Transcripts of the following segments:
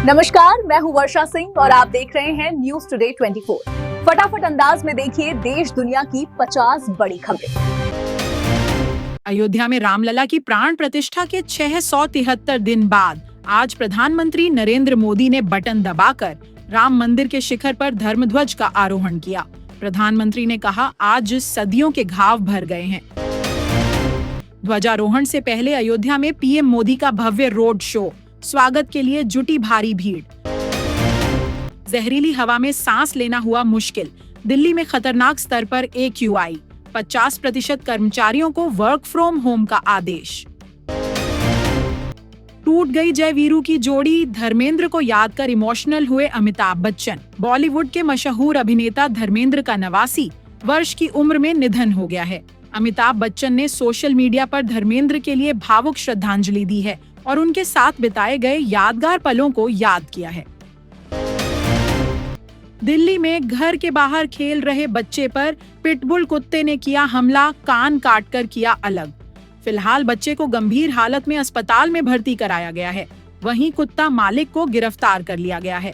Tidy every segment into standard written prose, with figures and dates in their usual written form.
नमस्कार, मैं हूं वर्षा सिंह और आप देख रहे हैं न्यूज टुडे 24। फटाफट अंदाज में देखिए देश दुनिया की 50 बड़ी खबरें। अयोध्या में रामलला की प्राण प्रतिष्ठा के 673 दिन बाद आज प्रधानमंत्री नरेंद्र मोदी ने बटन दबाकर राम मंदिर के शिखर पर धर्मध्वज का आरोहण किया। प्रधानमंत्री ने कहा, आज सदियों के घाव भर गए हैं। ध्वजारोहण से पहले अयोध्या में पीएम मोदी का भव्य रोड शो, स्वागत के लिए जुटी भारी भीड़। जहरीली हवा में सांस लेना हुआ मुश्किल, दिल्ली में खतरनाक स्तर पर AQI, 50% कर्मचारियों को वर्क फ्रॉम होम का आदेश। टूट गई जय वीरू की जोड़ी, धर्मेंद्र को याद कर इमोशनल हुए अमिताभ बच्चन। बॉलीवुड के मशहूर अभिनेता धर्मेंद्र का 89 वर्ष की उम्र में निधन हो गया है। अमिताभ बच्चन ने सोशल मीडिया पर धर्मेंद्र के लिए भावुक श्रद्धांजलि दी है और उनके साथ बिताए गए यादगार पलों को याद किया है। दिल्ली में घर के बाहर खेल रहे बच्चे पर पिटबुल कुत्ते ने किया हमला, कान काटकर किया अलग। फिलहाल बच्चे को गंभीर हालत में अस्पताल में भर्ती कराया गया है। वहीं कुत्ता मालिक को गिरफ्तार कर लिया गया है।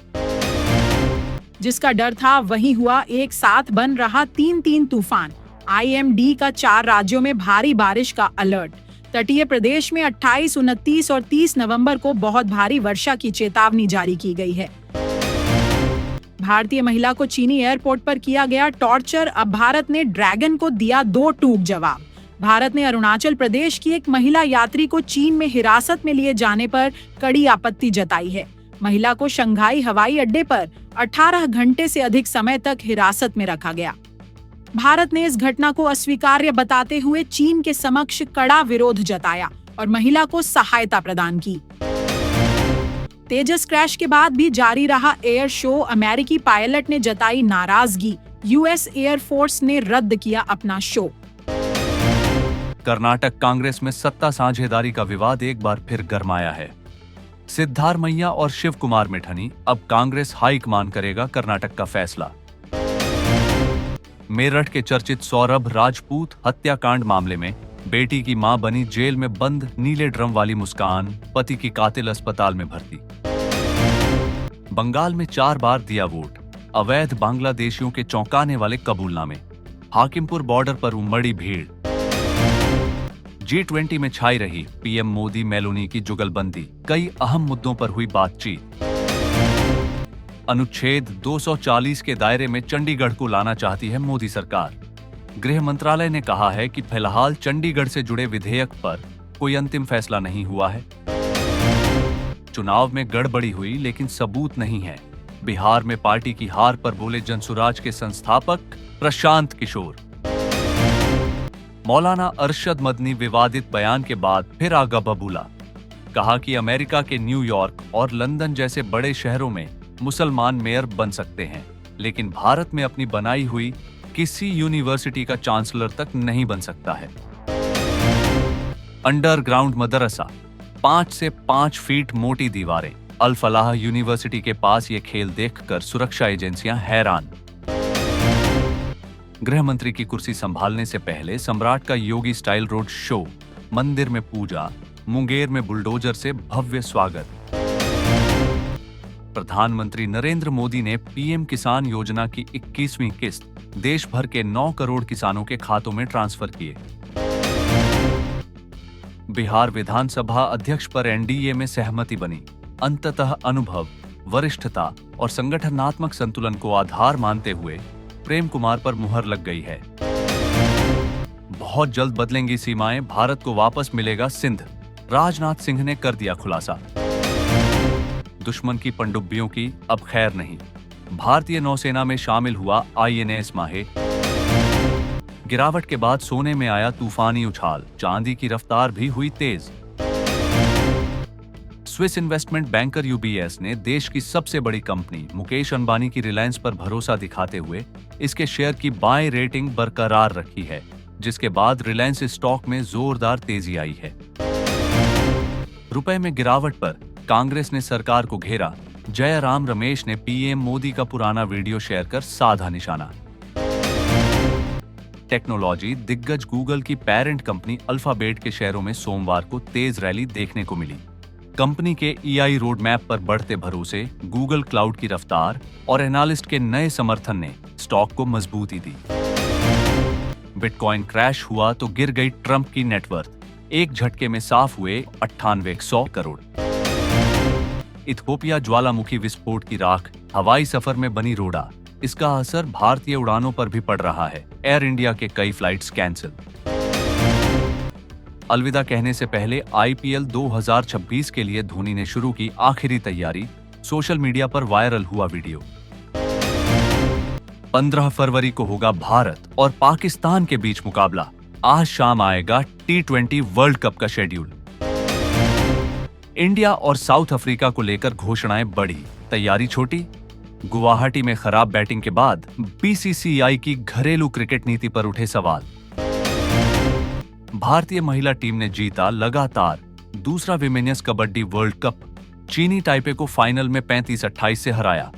जिसका डर था वहीं हुआ, एक साथ बन रहा 3 तूफान। IMD का 4 राज्यों में भारी बारिश का अलर्ट। तटीय प्रदेश में 28, 29 और 30 नवंबर को बहुत भारी वर्षा की चेतावनी जारी की गई है। भारतीय महिला को चीनी एयरपोर्ट पर किया गया टॉर्चर, अब भारत ने ड्रैगन को दिया 2 टूक जवाब। भारत ने अरुणाचल प्रदेश की एक महिला यात्री को चीन में हिरासत में लिए जाने पर कड़ी आपत्ति जताई है। महिला को शंघाई हवाई अड्डे पर 18 घंटे से अधिक समय तक हिरासत में रखा गया। भारत ने इस घटना को अस्वीकार्य बताते हुए चीन के समक्ष कड़ा विरोध जताया और महिला को सहायता प्रदान की। तेजस क्रैश के बाद भी जारी रहा एयर शो, अमेरिकी पायलट ने जताई नाराजगी। US एयरफोर्स ने रद्द किया अपना शो। कर्नाटक कांग्रेस में सत्ता साझेदारी का विवाद एक बार फिर गरमाया है। सिद्धारमैया और शिव कुमार में ठनी अब कांग्रेस हाईकमान करेगा कर्नाटक का फैसला। मेरठ के चर्चित सौरभ राजपूत हत्याकांड मामले में बेटी की मां बनी जेल में बंद नीले ड्रम वाली मुस्कान, पति की कातिल अस्पताल में भर्ती। बंगाल में 4 बार दिया वोट, अवैध बांग्लादेशियों के चौंकाने वाले कबूलनामे। हाकिमपुर बॉर्डर पर उमड़ी भीड़। G20 में छाई रही पीएम मोदी मेलोनी की जुगलबंदी, कई अहम मुद्दों पर हुई बातचीत। अनुच्छेद 240 के दायरे में चंडीगढ़ को लाना चाहती है मोदी सरकार। गृह मंत्रालय ने कहा है कि फिलहाल चंडीगढ़ से जुड़े विधेयक पर कोई अंतिम फैसला नहीं हुआ है। चुनाव में गड़बड़ी हुई लेकिन सबूत नहीं है। बिहार में पार्टी की हार पर बोले जनसुराज के संस्थापक प्रशांत किशोर। मौलाना अरशद मदनी विवादित बयान के बाद फिर आगा बबूला। कहा कि अमेरिका के न्यूयॉर्क और लंदन जैसे बड़े शहरों में मुसलमान मेयर बन सकते हैं, लेकिन भारत में अपनी बनाई हुई किसी यूनिवर्सिटी का चांसलर तक नहीं बन सकता है। अंडरग्राउंड मदरसा, 5 से 5 फीट मोटी दीवारें। अल फलाह यूनिवर्सिटी के पास ये खेल देखकर सुरक्षा एजेंसियां हैरान। गृह मंत्री की कुर्सी संभालने से पहले सम्राट का योगी स्टाइल रोड शो, मंदिर में पूजा, मुंगेर में बुलडोजर से भव्य स्वागत। प्रधानमंत्री नरेंद्र मोदी ने पीएम किसान योजना की 21वीं किस्त देश भर के 9 करोड़ किसानों के खातों में ट्रांसफर किए। बिहार विधानसभा अध्यक्ष पर एनडीए में सहमति बनी। अंततः अनुभव, वरिष्ठता और संगठनात्मक संतुलन को आधार मानते हुए प्रेम कुमार पर मुहर लग गई है। बहुत जल्द बदलेंगी सीमाएं, भारत को वापस मिलेगा सिंध, राजनाथ सिंह ने कर दिया खुलासा। दुश्मन की पनडुब्बियों की अब खैर नहीं। भारतीय नौसेना में शामिल हुआ INS माहे। गिरावट के बाद सोने में आया तूफानी उछाल, चांदी की रफ्तार भी हुई तेज। स्विस इन्वेस्टमेंट बैंकर UBS ने देश की सबसे बड़ी कंपनी मुकेश अंबानी की रिलायंस पर भरोसा दिखाते हुए इसके शेयर की बाय रेटिंग बरकरार रखी है, जिसके बाद रिलायंस स्टॉक में जोरदार तेजी आई है। रुपए में गिरावट पर कांग्रेस ने सरकार को घेरा। जयराम रमेश ने पीएम मोदी का पुराना वीडियो शेयर कर साधा निशाना। टेक्नोलॉजी दिग्गज गूगल की पेरेंट कंपनी अल्फाबेट के शेयरों में सोमवार को तेज रैली देखने को मिली। कंपनी के EI रोड मैप पर बढ़ते भरोसे, गूगल क्लाउड की रफ्तार और एनालिस्ट के नए समर्थन ने स्टॉक को मजबूती दी। बिटकॉइन क्रैश हुआ तो गिर गई ट्रंप की नेटवर्थ, एक झटके में साफ हुए 9800 करोड़। इथियोपिया ज्वालामुखी विस्फोट की राख, हवाई सफर में बनी रोड़ा, इसका असर भारतीय उड़ानों पर भी पड़ रहा है। एयर इंडिया के कई फ्लाइट्स कैंसिल। अलविदा कहने से पहले IPL 2026 के लिए धोनी ने शुरू की आखिरी तैयारी, सोशल मीडिया पर वायरल हुआ वीडियो। 15 फरवरी को होगा भारत और पाकिस्तान के बीच मुकाबला। आज शाम आएगा T20 वर्ल्ड कप का शेड्यूल। इंडिया और साउथ अफ्रीका को लेकर घोषणाएं बढ़ी, तैयारी छोटी। गुवाहाटी में खराब बैटिंग के बाद BCCI की घरेलू क्रिकेट नीति पर उठे सवाल। भारतीय महिला टीम ने जीता लगातार दूसरा विमेनियस कबड्डी वर्ल्ड कप, चीनी ताइपे को फाइनल में 35-28 से हराया।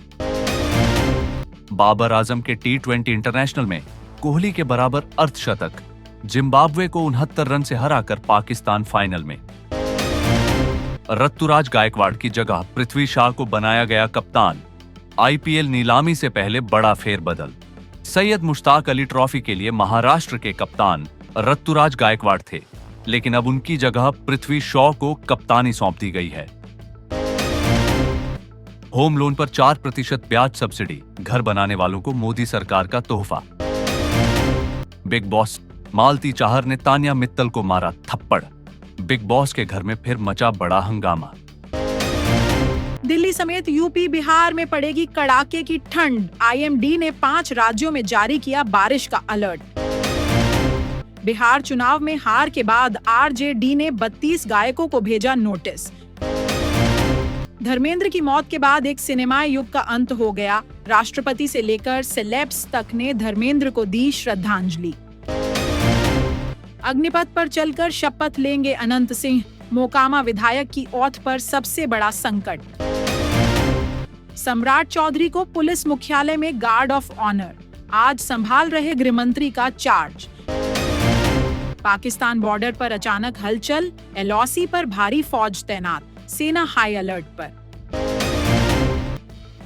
बाबर आजम के T20 इंटरनेशनल में कोहली के बराबर अर्धशतक, जिम्बाब्वे को 69 रन से हराकर पाकिस्तान फाइनल में। ऋतुराज गायकवाड़ की जगह पृथ्वी शॉ को बनाया गया कप्तान। IPL नीलामी से पहले बड़ा फेरबदल। सैयद मुश्ताक अली ट्रॉफी के लिए महाराष्ट्र के कप्तान ऋतुराज गायकवाड़ थे, लेकिन अब उनकी जगह पृथ्वी शॉ को कप्तानी सौंप दी गई है। होम लोन पर 4% ब्याज सब्सिडी, घर बनाने वालों को मोदी सरकार का तोहफा। बिग बॉस मालती चाहर ने तान्या मित्तल को मारा थप्पड़। बिग बॉस के घर में फिर मचा बड़ा हंगामा। दिल्ली समेत यूपी बिहार में पड़ेगी कड़ाके की ठंड। IMD ने 5 राज्यों में जारी किया बारिश का अलर्ट। बिहार चुनाव में हार के बाद RJD ने 32 गायकों को भेजा नोटिस। धर्मेंद्र की मौत के बाद एक सिनेमा युग का अंत हो गया। राष्ट्रपति से लेकर सेलेब्स तक ने धर्मेंद्र को दी श्रद्धांजलि। अग्निपथ पर चलकर शपथ लेंगे अनंत सिंह। मोकामा विधायक की औथ पर सबसे बड़ा संकट। सम्राट चौधरी को पुलिस मुख्यालय में गार्ड ऑफ ऑनर, आज संभाल रहे गृहमंत्री का चार्ज। पाकिस्तान बॉर्डर पर अचानक हलचल, LOC पर भारी फौज तैनात, सेना हाई अलर्ट पर।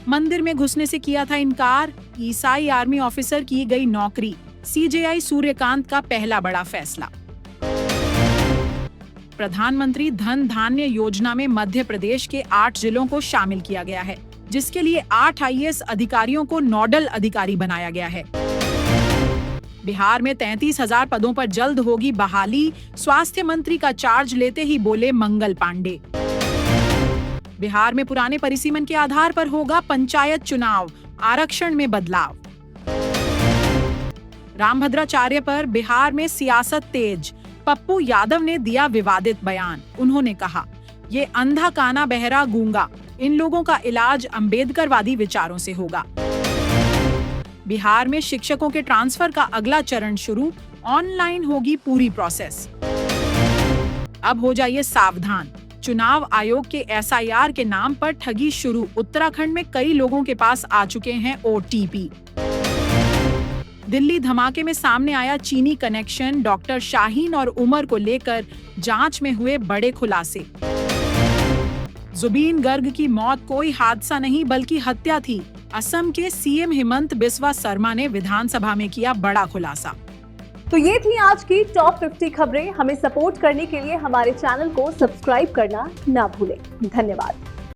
मंदिर में घुसने से किया था इनकार, ईसाई आर्मी ऑफिसर की गई नौकरी। CJI सूर्यकांत का पहला बड़ा फैसला। प्रधानमंत्री धन धान्य योजना में मध्य प्रदेश के 8 जिलों को शामिल किया गया है, जिसके लिए 8 IAS अधिकारियों को नोडल अधिकारी बनाया गया है। बिहार में 33,000 पदों पर जल्द होगी बहाली, स्वास्थ्य मंत्री का चार्ज लेते ही बोले मंगल पांडे। बिहार में पुराने परिसीमन के आधार पर होगा पंचायत चुनाव, आरक्षण में बदलाव। रामभद्राचार्य पर बिहार में सियासत तेज, पप्पू यादव ने दिया विवादित बयान। उन्होंने कहा, ये अंधा काना बहरा गूंगा, इन लोगों का इलाज अंबेडकरवादी विचारों से होगा। बिहार में शिक्षकों के ट्रांसफर का अगला चरण शुरू, ऑनलाइन होगी पूरी प्रोसेस। अब हो जाइए सावधान, चुनाव आयोग के SIR के नाम पर ठगी शुरू। उत्तराखंड में कई लोगों के पास आ चुके हैं OTP। दिल्ली धमाके में सामने आया चीनी कनेक्शन, डॉक्टर शाहीन और उमर को लेकर जांच में हुए बड़े खुलासे। जुबीन गर्ग की मौत कोई हादसा नहीं बल्कि हत्या थी, असम के CM हिमंत बिस्वा शर्मा ने विधानसभा में किया बड़ा खुलासा। तो ये थी आज की टॉप 50 खबरें। हमें सपोर्ट करने के लिए हमारे चैनल को सब्सक्राइब करना ना भूलें। धन्यवाद।